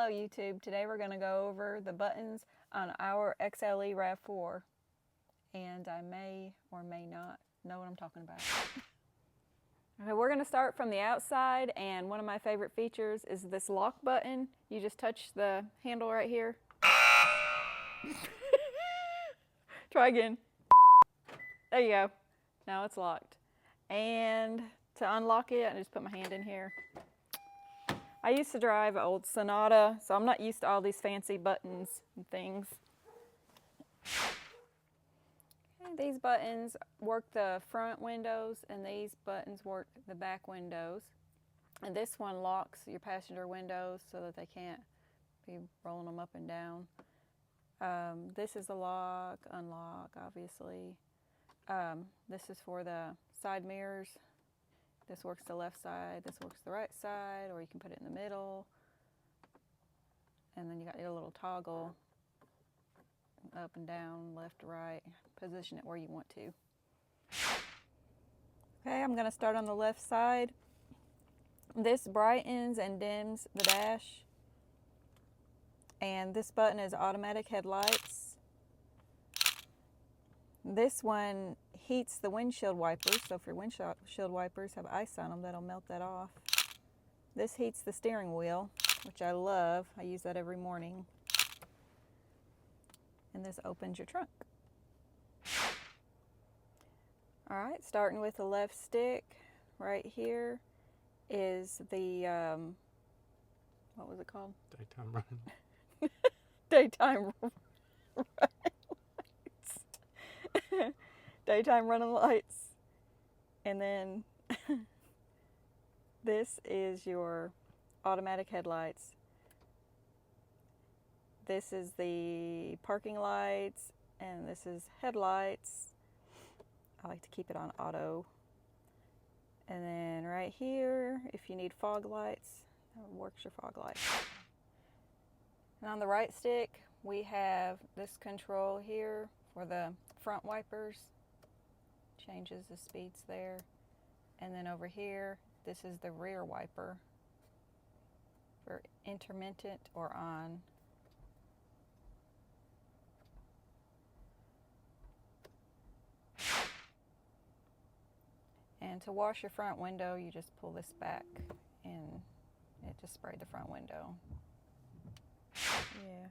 Hello YouTube, today we're going to go over the buttons on our XLE RAV4, and I may or may not know what I'm talking about. Okay, we're going to start from the outside, and one of my favorite features is this lock button. You just touch the handle right here. Try again. There you go. Now it's locked. And to unlock it, I just put my hand in here. I used to drive an old Sonata, so I'm not used to all these fancy buttons and things. Okay, these buttons work the front windows, and these buttons work the back windows. And this one locks your passenger windows so that they can't be rolling them up and down. This is the lock, unlock, obviously. This is for the side mirrors. This works the left side, this works the right side, or you can put it in the middle. And then you got your little toggle, up and down, left to right. Position it where you want to. Okay, I'm gonna start on the left side. This brightens and dims the dash. And this button is automatic headlights. This one heats the windshield wipers, so if your windshield wipers have ice on them, that'll melt that off. This heats the steering wheel, which I love. I use that every morning. And this opens your trunk. All right, starting with the left stick, right here is the, what was it called? Daytime running. Daytime daytime running lights. And then this is your automatic headlights. This is the parking lights, and this is headlights. I like to keep it on auto. And then right here, if you need fog lights, that works your fog lights. And on the right stick, we have this control here for the front wipers. Changes the speeds there. And then over here, this is the rear wiper for intermittent or on. And to wash your front window, you just pull this back and it just sprayed the front window. Yeah.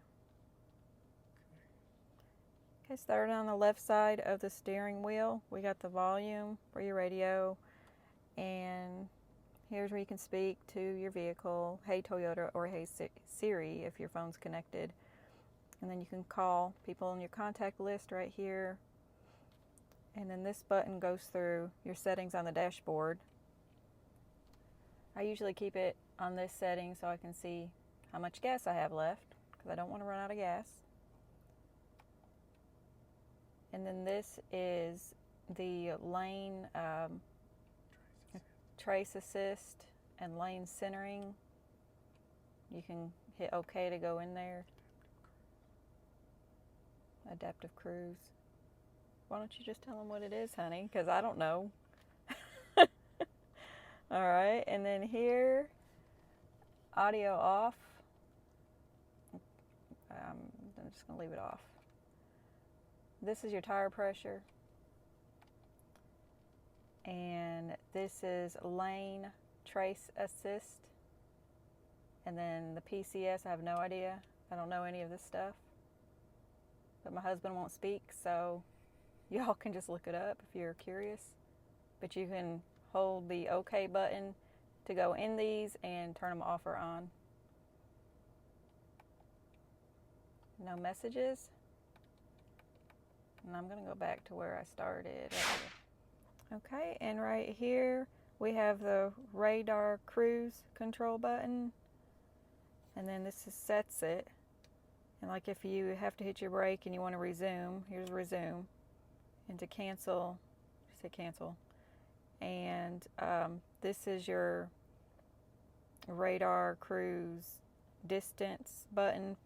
Okay, starting on the left side of the steering wheel, we got the volume for your radio, and here's where you can speak to your vehicle, Hey Toyota or Hey Siri if your phone's connected. And then you can call people on your contact list right here. And then this button goes through your settings on the dashboard. I usually keep it on this setting so I can see how much gas I have left, because I don't want to run out of gas. And then this is the lane trace assist and lane centering. You can hit OK to go in there. Adaptive cruise. Why don't you just tell them what it is, honey? Because I don't know. All right, and then here, audio off. I'm just going to leave it off. This is your tire pressure. And this is lane trace assist. And then the PCS, I have no idea. I don't know any of this stuff. But my husband won't speak, so y'all can just look it up if you're curious. But you can hold the OK button to go in these and turn them off or on. No messages. And I'm going to go back to where I started. Okay, and right here we have the radar cruise control button. And then this sets it. And like if you have to hit your brake and you want to resume, here's resume. And to cancel, just hit cancel. And this is your radar cruise distance button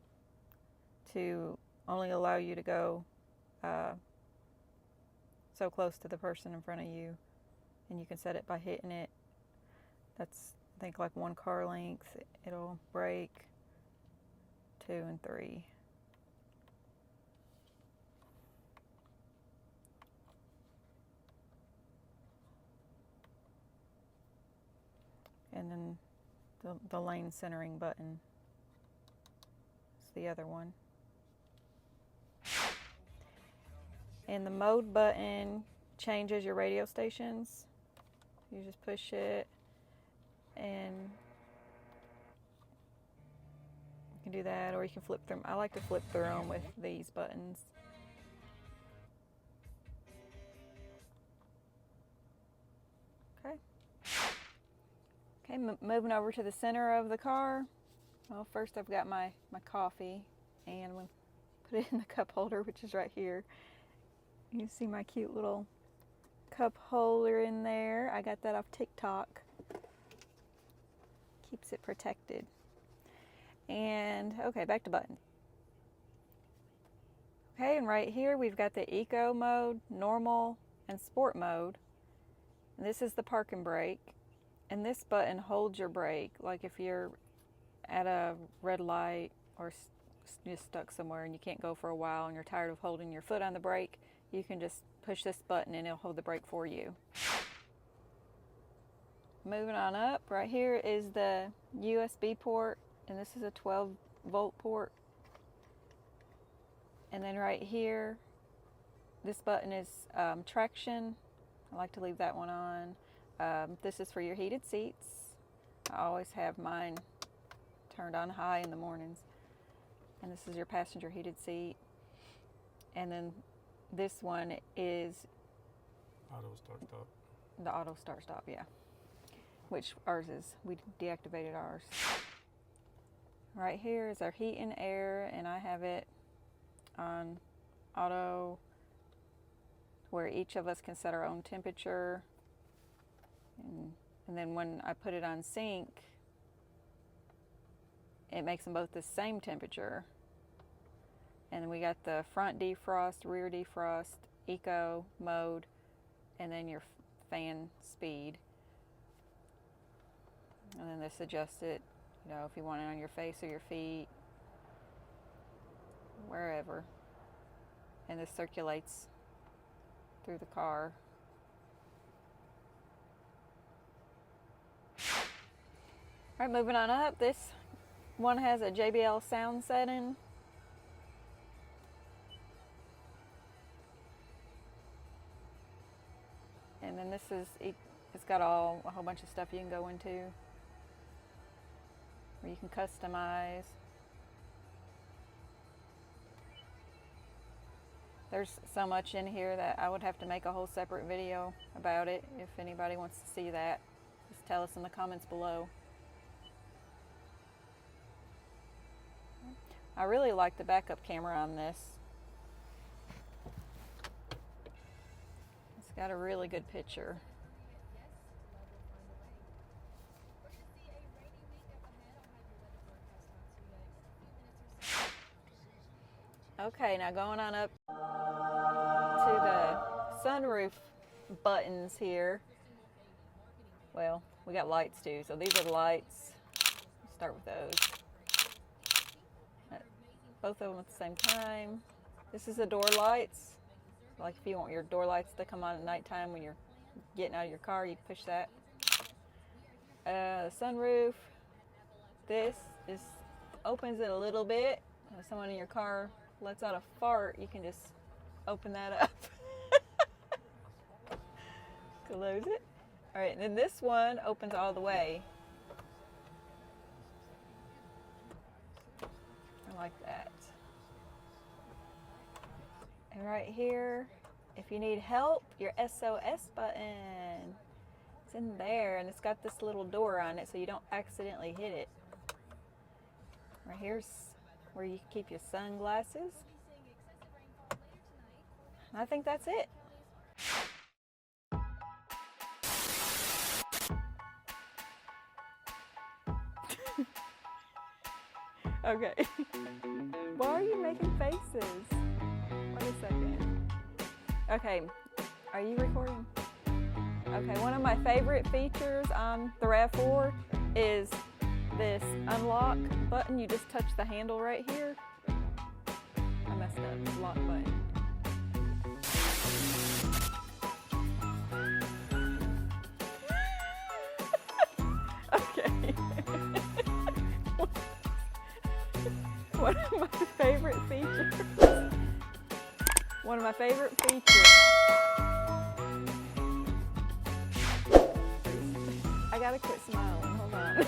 to only allow you to go so close to the person in front of you. And you can set it by hitting it. That's, I think, like 1 car length. It'll brake. 2 and 3. And then the lane centering button is the other one. And the mode button changes your radio stations. You just push it and you can do that, or you can flip through them. I like to flip through them with these buttons. Okay, moving over to the center of the car. Well, first I've got my coffee, and I'm going to put it in the cup holder, which is right here. You can see my cute little cup holder in there. I got that off TikTok. Keeps it protected. And okay, back to buttons. Okay, and right here we've got the eco mode, normal, and sport mode. And this is the park and brake. And this button holds your brake, like if you're at a red light or just stuck somewhere and you can't go for a while and you're tired of holding your foot on the brake, you can just push this button and it'll hold the brake for you. Moving on up, right here is the USB port, and this is a 12-volt port. And then right here, this button is traction. I like to leave that one on. This is for your heated seats. I always have mine turned on high in the mornings. And this is your passenger heated seat. And then this one is auto start stop. The auto start stop, yeah. Which ours is. We deactivated ours. Right here is our heat and air, and I have it on auto, where each of us can set our own temperature. And then when I put it on sync, it makes them both the same temperature. And then we got the front defrost, rear defrost, eco mode, and then your fan speed. And then this adjusts it, you know, if you want it on your face or your feet, wherever. And this circulates through the car. All right, moving on up, this one has a JBL sound setting. And then this is, it's got a whole bunch of stuff you can go into, where you can customize. There's so much in here that I would have to make a whole separate video about it. If anybody wants to see that, just tell us in the comments below. I really like the backup camera on this. It's got a really good picture. Okay, now going on up to the sunroof buttons here. Well, we got lights too, so these are the lights. Let's start with those. Both of them at the same time. This is the door lights. Like if you want your door lights to come on at nighttime when you're getting out of your car, you push that. The sunroof. This opens it a little bit. If someone in your car lets out a fart, you can just open that up. Close it. All right, and then this one opens all the way. I like that. And right here, if you need help, your SOS button. It's in there, and it's got this little door on it so you don't accidentally hit it. Right here's where you keep your sunglasses. I think that's it. Okay. Why are you making faces? Wait a second. Okay, are you recording? Okay, one of my favorite features on the RAV4 is this unlock button, you just touch the handle right here. I messed up, lock button. Okay. One of my favorite features. One of my favorite features. I gotta quit smiling, hold on.